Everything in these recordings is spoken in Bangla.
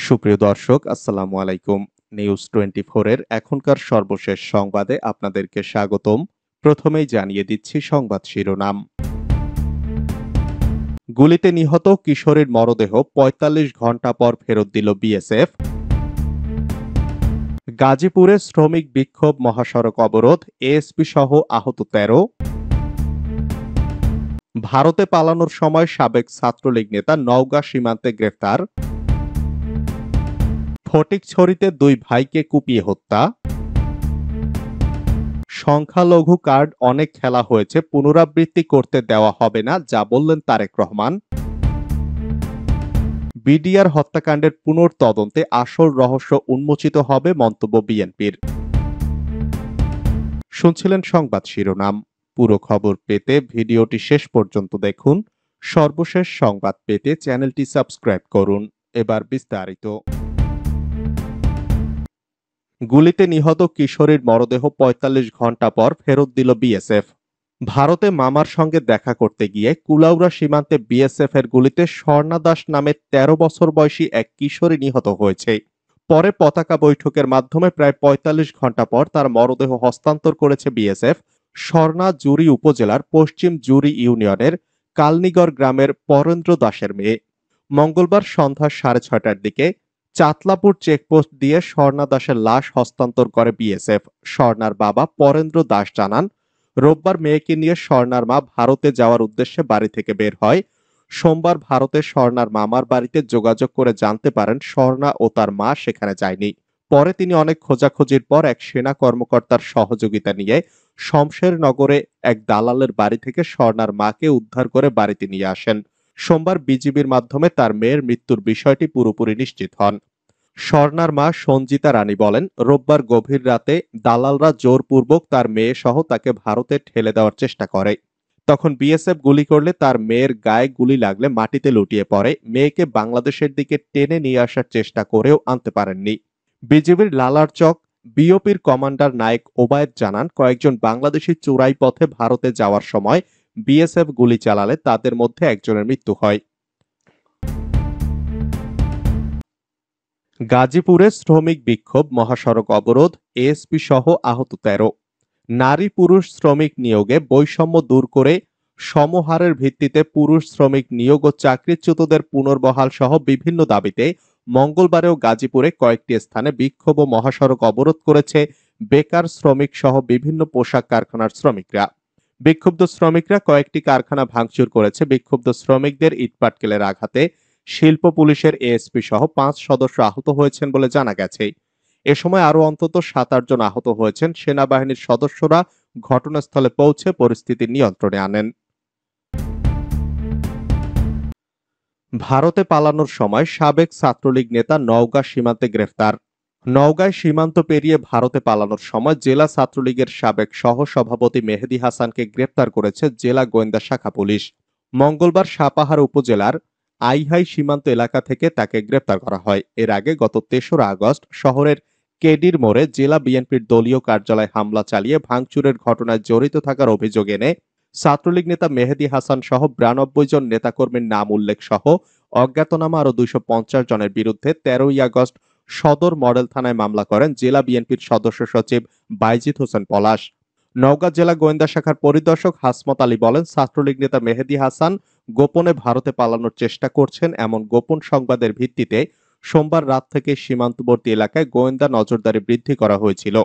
সুপ্রিয় দর্শক, আসসালামু আলাইকুম। নিউজ 24 এর এখনকার সর্বশেষ সংবাদে আপনাদেরকে স্বাগতম। প্রথমেই জানিয়ে দিচ্ছি সংবাদ শিরোনাম। গুলিতে নিহত কিশোরীর মরদেহ ৪৫ ঘন্টা পর ফেরত দিল বিএসএফ। গাজীপুরে শ্রমিক বিক্ষোভ, মহাসড়ক অবরোধ, এএসপি সহ আহত ১৩। ভারতে পালানোর সময় সাবেক ছাত্রলীগ নেতা নওগাঁ সীমান্তে গ্রেফতার। ফটিকছড়িতে দুই ভাইকে কুপিয়ে হত্যা। সংখ্যালঘু কার্ড অনেক খেলা হয়েছে, পুনরাবৃত্তি করতে দেওয়া হবে না, যা বললেন তারেক রহমান। বিডিআর হত্যাকাণ্ডের পুনর্তদন্তে আসল রহস্য উন্মোচিত হবে, মন্তব্য বিএনপির। শুনছিলেন সংবাদ শিরোনাম। পুরো খবর পেতে ভিডিওটি শেষ পর্যন্ত দেখুন। সর্বশেষ সংবাদ পেতে চ্যানেলটি সাবস্ক্রাইব করুন। এবার বিস্তারিত। গুলিতে নিহত কিশোরীর মরদেহ ৪৫ ঘন্টা পর ফেরত দিল বিএসএফ। ভারতে মামার সঙ্গে দেখা করতে গিয়ে কুলাউড়া সীমান্তে বিএসএফ এর গুলিতে স্বর্ণা দাস নামে ১৩ বছর বয়সী এক কিশোরী নিহত হয়েছে। পরে পতাকা বৈঠকের মাধ্যমে প্রায় ৪৫ ঘন্টা পর তার মরদেহ হস্তান্তর করেছে বিএসএফ। স্বর্ণা জুরি উপজেলার পশ্চিম জুরি ইউনিয়নের কালনিগড় গ্রামের পরেন্দ্র দাসের মেয়ে। মঙ্গলবার সন্ধ্যা ৬:৩০টার দিকে চাতলাপুর চেকপোস্ট দিয়ে স্বর্ণা দাসের লাশ হস্তান্তর করে বিএসএফ। স্বর্ণার বাবা পরেন্দ্র দাস জানান, রোববার মেয়েকে নিয়ে স্বর্ণার মা ভারতে যাওয়ার উদ্দেশ্যে বাড়ি থেকে বের হয়। সোমবার ভারতে স্বর্ণার মামার বাড়িতে যোগাযোগ করে জানতে পারেন স্বর্ণা ও তার মা সেখানে যায়নি। পরে তিনি অনেক খোঁজাখুঁজির পর এক সেনা কর্মকর্তার সহযোগিতা নিয়ে শমশেরনগরে এক দালালের বাড়ি থেকে স্বর্ণার মাকে উদ্ধার করে বাড়িতে নিয়ে আসেন। সোমবার বিজিবির মাধ্যমে তার মেয়ের মৃত্যুর বিষয়টি পুরোপুরি নিশ্চিত হন। স্বর্ণার মা সঞ্জিতা রানী বলেন, রোববার গভীর রাতে দালালরা জোরপূর্বক তার মেয়ে সহ তাকে ভারতে ঠেলে দেওয়ার চেষ্টা করে। তখন বিএসএফ গুলি করলে তার মেয়ের গায়ে গুলি লাগলে মাটিতে লুটিয়ে পড়ে। মেয়েকে বাংলাদেশের দিকে টেনে নিয়ে আসার চেষ্টা করেও আনতে পারেননি। বিজিবির লালারচক বিওপির কমান্ডার নায়েক ওবায়েদ জানান, কয়েকজন বাংলাদেশি চোরাই পথে ভারতে যাওয়ার সময় বিএসএফ গুলি চালালে তাদের মধ্যে একজনের মৃত্যু হয়। গাজীপুরে শ্রমিক বিক্ষোভ, মহাসড়ক অবরোধ, এএসপি সহ আহত ১৩। নারী পুরুষ শ্রমিক নিয়োগে বৈষম্য দূর করে সমহারের ভিত্তিতে পুরুষ শ্রমিক নিয়োগ ও চাকরিচ্যুতদের পুনর্বহাল সহ বিভিন্ন দাবিতে মঙ্গলবারেও গাজীপুরে কয়েকটি স্থানে বিক্ষোভ ও মহাসড়ক অবরোধ করেছে বেকার শ্রমিক সহ বিভিন্ন পোশাক কারখানার শ্রমিকরা। বিক্ষুব্ধ শ্রমিকরা কয়েকটি কারখানা ভাঙচুর করেছে। বিক্ষুব্ধ শ্রমিকদের ইটপাটকেলের আঘাতে শিল্প পুলিশের এএসপি সহ ৫ সদস্য আহত হয়েছেন বলে জানা গেছে। এ সময় আরো অন্তত ৭-৮ জন আহত হয়েছেন। সেনাবাহিনীর সদস্যরা ঘটনাস্থলে পৌঁছে পরিস্থিতি নিয়ন্ত্রণে আনেন। ভারতে পালানোর সময় সাবেক ছাত্রলীগ নেতা নওগাঁ সীমান্তে গ্রেফতার। নওগাঁয় সীমান্ত পেরিয়ে ভারতে পালানোর সময় জেলা ছাত্রলীগের সাবেক সহসভাপতি মেহেদী হাসানকে গ্রেপ্তার করেছে জেলা গোয়েন্দা শাখা পুলিশ। মঙ্গলবার সাপাহার উপজেলার আইহাই সীমান্ত এলাকা থেকে তাকে গ্রেপ্তার করা হয়। এর আগে গত ৩রা আগস্ট শহরের কেডির মোড়ে জেলা বিএনপির দলীয় কার্যালয়ে হামলা চালিয়ে ভাঙচুরের ঘটনায় জড়িত থাকার অভিযোগ এনে ছাত্রলীগ নেতা মেহেদী হাসান সহ ৯২ জন নেতাকর্মীর নাম উল্লেখ সহ অজ্ঞাতনামা আরো ২৫০ জনের বিরুদ্ধে ১৩ই আগস্ট সদর মডেল থানায় মামলা করেন জেলা বিএনপির সদস্য সচিব বাইজিদ হোসেন পলাশ। নওগাঁ জেলা গোয়েন্দা শাখার পরিদর্শক হাসমত আলী বলেন, ছাত্রলীগ নেতা মেহেদী হাসান গোপনে ভারতে পালানোর চেষ্টা করছেন এমন গোপন সংবাদের ভিত্তিতে সোমবার রাত থেকে সীমান্তবর্তী এলাকায় গোয়েন্দা নজরদারি বৃদ্ধি করা হয়েছিল।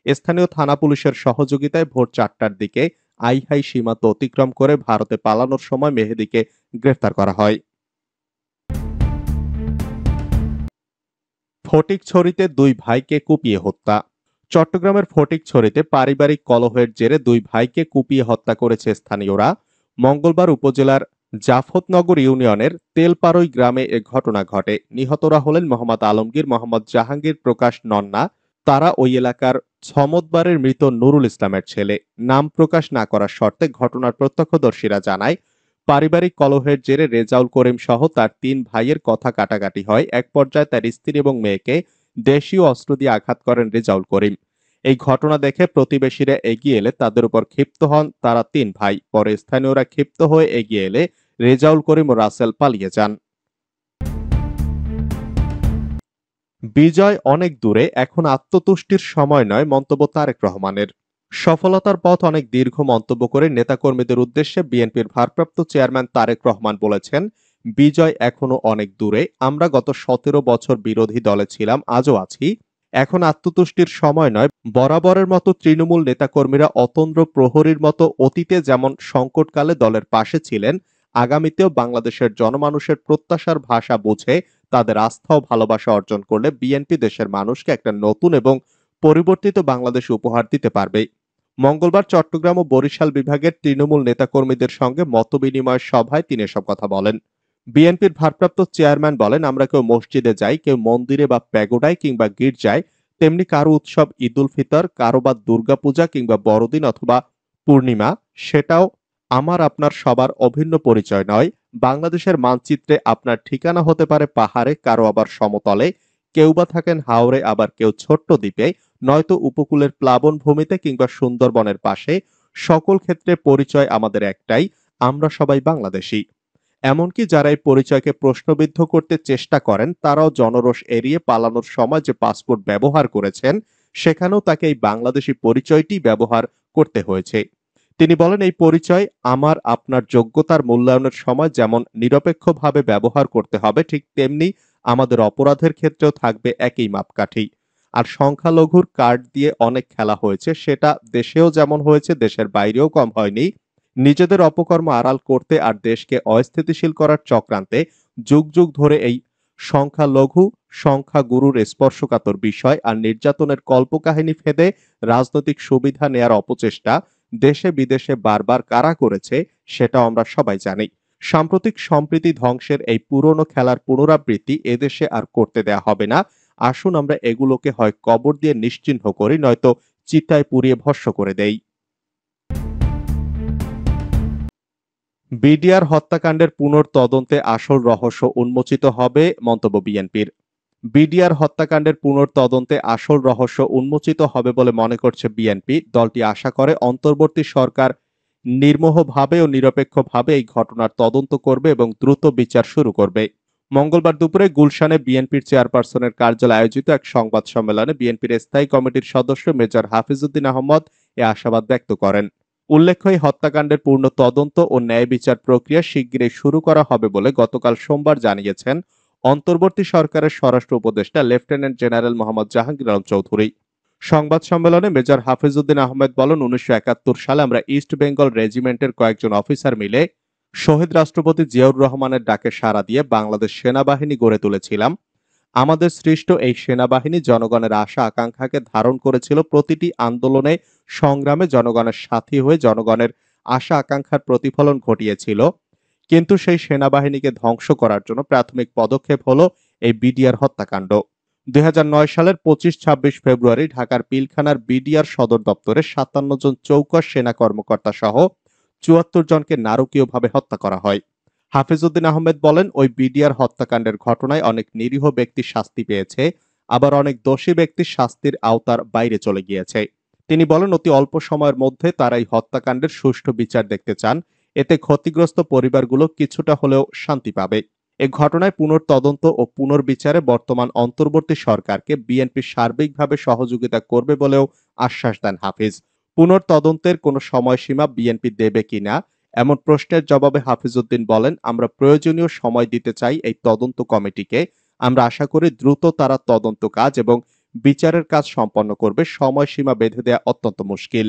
স্থানীয় থানা পুলিশের সহযোগিতায় ভোর ৪টার দিকে আইহাই সীমান্ত অতিক্রম করে ভারতে পালানোর সময় মেহেদীকে গ্রেফতার করা হয়। ফটিকছড়িতে দুই ভাইকে কুপিয়ে হত্যা। চট্টগ্রামের ফটিকছড়িতে পারিবারিক কলহের জেরে দুই ভাইকে কুপিয়ে হত্যা করেছে স্থানীয়রা। মঙ্গলবার উপজেলার জাফতনগর ইউনিয়নের তেলপাড়ই গ্রামে এ ঘটনা ঘটে। নিহতরা হলেন মোহাম্মদ আলমগীর, মোহাম্মদ জাহাঙ্গীর প্রকাশ নন্না। তারা ওই এলাকার ছমদবারের মৃত নুরুল ইসলামের ছেলে। নাম প্রকাশ না করার শর্তে ঘটনার প্রত্যক্ষদর্শীরা জানায়, পারিবারিক কলহের জেরে রেজাউল করিম সহ তার ৩ ভাইয়ের কথা কাটাকাটি হয়। এক পর্যায়ে তার স্ত্রী এবং মেয়েকে দেশীয় অস্ত্র দিয়ে আঘাত করেন রেজাউল করিম। এই ঘটনা দেখে প্রতিবেশীরা এগিয়ে এলে তাদের উপর ক্ষিপ্ত হন তারা ৩ ভাই। পরে স্থানীয়রা ক্ষিপ্ত হয়ে এগিয়ে এলে রেজাউল করিম ও রাসেল পালিয়ে যান। বিজয় অনেক দূরে, এখন আত্মতুষ্টির সময় নয়, মন্তব্য তারেক রহমানের। সফলতার পথ অনেক দীর্ঘ মন্তব্য করে নেতাকর্মীদের উদ্দেশ্যে বিএনপির ভারপ্রাপ্ত চেয়ারম্যান তারেক রহমান বলেছেন, বিজয় এখনো অনেক দূরে। আমরা গত ১৭ বছর বিরোধী দলে ছিলাম, আজও আছি। এখন আত্মতুষ্টির সময় নয়। বরাবরের মতো তৃণমূল নেতাকর্মীরা অতন্দ্র প্রহরীর মতো অতীতে যেমন সংকটকালে দলের পাশে ছিলেন, আগামীতেও বাংলাদেশের জনমানুষের প্রত্যাশার ভাষা বুঝে তাদের আস্থা ও ভালোবাসা অর্জন করলে বিএনপি দেশের মানুষকে একটা নতুন এবং পরিবর্তিত বাংলাদেশ উপহার দিতে পারবে। মঙ্গলবার চট্টগ্রাম ও বরিশাল বিভাগের তৃণমূল নেতাকর্মীদের সঙ্গে মতবিনিময় সভায় তিনি এসব কথা বলেন। বিএনপির ভারপ্রাপ্ত চেয়ারম্যান বলেন, আমরা কেউ মসজিদে যাই, কেউ মন্দিরে বা প্যাগোডায় কিংবা গির্জায়, তেমনি কারো উৎসব ঈদ উল ফিতর, কারো বা দুর্গাপূজা কিংবা বড়দিন অথবা পূর্ণিমা, সেটাও আমার আপনার সবার অভিন্ন পরিচয় নয়। বাংলাদেশের মানচিত্রে আপনার ঠিকানা হতে পারে পাহাড়ে, কারো আবার সমতলে, কেউ বা থাকেন হাওরে, আবার কেউ ছোট্ট দ্বীপে, নয়তো উপকূলের প্লাবন ভূমিতে কিংবা সুন্দরবনের পাশে। সকল ক্ষেত্রে পরিচয় আমাদের একটাই, আমরা সবাই বাংলাদেশী। এমনকি যারা এই পরিচয়কে প্রশ্নবিদ্ধ করতে চেষ্টা করেন, তারাও জনরোষ এড়িয়ে পালানোর সময় যে পাসপোর্ট ব্যবহার করেছেন, সেখানেও তাকে এই বাংলাদেশী পরিচয়টি ব্যবহার করতে হয়েছে। তিনি বলেন, এই পরিচয় আমার আপনার যোগ্যতার মূল্যায়নের সময় যেমন নিরপেক্ষভাবে ব্যবহার করতে হবে, ঠিক তেমনি আমাদের অপরাধের ক্ষেত্রেও থাকবে একই মাপকাঠি। আর সংখ্যালঘুর কার্ড দিয়ে অনেক খেলা হয়েছে, সেটা দেশেও যেমন হয়েছে, দেশের বাইরেও কম হয়নি। নিজেদের অপকর্ম আড়াল করতে আর দেশকে অস্থিতিশীল করার চক্রান্তে যুগ যুগ ধরে এই সংখ্যালঘু সংখ্যাগুরুর স্পর্শকাতর বিষয় আর নির্যাতনের কল্পকাহিনী ফেদে রাজনৈতিক সুবিধা নেয়ার অপচেষ্টা দেশে বিদেশে বারবার কারা করেছে, সেটাও আমরা সবাই জানি। সাম্প্রতিক সম্প্রীতি ধ্বংসের এই পুরনো খেলার পুনরাবৃত্তি এদেশে আর করতে দেয়া হবে না। আসুন আমরা এগুলোকে হয় কবর দিয়ে নিশ্চিহ্ন করি, নয়তো চিতায় পুড়িয়ে ভস্ম করে দেই। বিডিআর হত্যাকাণ্ডের পুনর্তদন্তে আসল রহস্য উন্মোচিত হবে, মন্তব্য বিএনপির। বিডিআর হত্যাকাণ্ডের পুনর্তদন্তে আসল রহস্য উন্মোচিত হবে বলে মনে করছে বিএনপি। দলটি আশা করে অন্তর্বর্তী সরকার নির্মোহভাবে ও নিরপেক্ষভাবে এই ঘটনার তদন্ত করবে এবং দ্রুত বিচার শুরু করবে। মঙ্গলবার দুপুরে গুলশানে বিএনপির চেয়ারপারসনের কার্যালয়ে আয়োজিত এক সংবাদ সম্মেলনে বিএনপির স্থায়ী কমিটির সদস্য মেজর হাফিজউদ্দিন আহমদ এ আশাবাদ ব্যক্ত করেন। উল্লেখ্য, এই হত্যাকাণ্ডের পূর্ণ তদন্ত ও ন্যায় বিচার প্রক্রিয়া শিগগিরই শুরু করা হবে বলে গতকাল সোমবার জানিয়েছেন অন্তর্বর্তী সরকারের স্বরাষ্ট্র উপদেষ্টা লেফটেন্যান্ট জেনারেল মোহাম্মদ জাহাঙ্গীর আলম চৌধুরী। সংবাদ সম্মেলনে মেজর হাফিজউদ্দিন আহমেদ বলেন, ১৯৭১ সালে আমরা ইস্ট বেঙ্গল রেজিমেন্টের কয়েকজন অফিসার মিলে শহীদ রাষ্ট্রপতি জিয়াউর রহমানের ডাকে সাড়া দিয়ে বাংলাদেশ সেনাবাহিনী গড়ে তুলেছিলাম। আমাদের সৃষ্ট এই সেনাবাহিনী জনগণের আশা আকাঙ্ক্ষাকে ধারণ করেছিল, প্রতিটি আন্দোলনে সংগ্রামে জনগণের সাথী হয়ে জনগণের আশা আকাঙ্ক্ষার প্রতিফলন ঘটিয়েছিল। কিন্তু সেই সেনাবাহিনীকে ধ্বংস করার জন্য প্রাথমিক পদক্ষেপ হলো এই বিডিআর হত্যাকাণ্ড। ২০০৯ সালের ২৫-২৬ ফেব্রুয়ারি ঢাকার পিলখানার বিডিআর সদর দপ্তরে ৫৭ জন চৌকস সেনা কর্মকর্তা সহ ৭৪ জনকে নারকীয়ভাবে হত্যা করা হয়। হাফিজউদ্দিন আহমেদ বলেন, ওই বিডিআর হত্যাকাণ্ডের ঘটনায় অনেক নিরীহ ব্যক্তি শাস্তি পেয়েছে, আবার অনেক দোষী ব্যক্তি শাস্তির আওতার বাইরে চলে গিয়েছে। তিনি বলেন, অতি অল্প সময়ের মধ্যে তারা এই হত্যাকাণ্ডের সুষ্ঠু বিচার দেখতে চান। এতে ক্ষতিগ্রস্ত পরিবারগুলো কিছুটা হলেও শান্তি পাবে। এ ঘটনায় পুনর্তদন্ত ও পুনর্বিচারে বর্তমান অন্তর্বর্তী সরকারকে বিএনপি সার্বিকভাবে সহযোগিতা করবে বলেও আশ্বাস দেন হাফিজ। পুনর্তদন্তের কোনো সময়সীমা বিএনপি দেবে কিনা এমন প্রশ্নের জবাবে হাফিজউদ্দিন বলেন, আমরা প্রয়োজনীয় সময় দিতে চাই এই তদন্ত কমিটিকে। আমরা আশা করি দ্রুত তারা তদন্ত কাজ এবং বিচারের কাজ সম্পন্ন করবে। সময়সীমা বেঁধে দেয়া অত্যন্ত মুশকিল।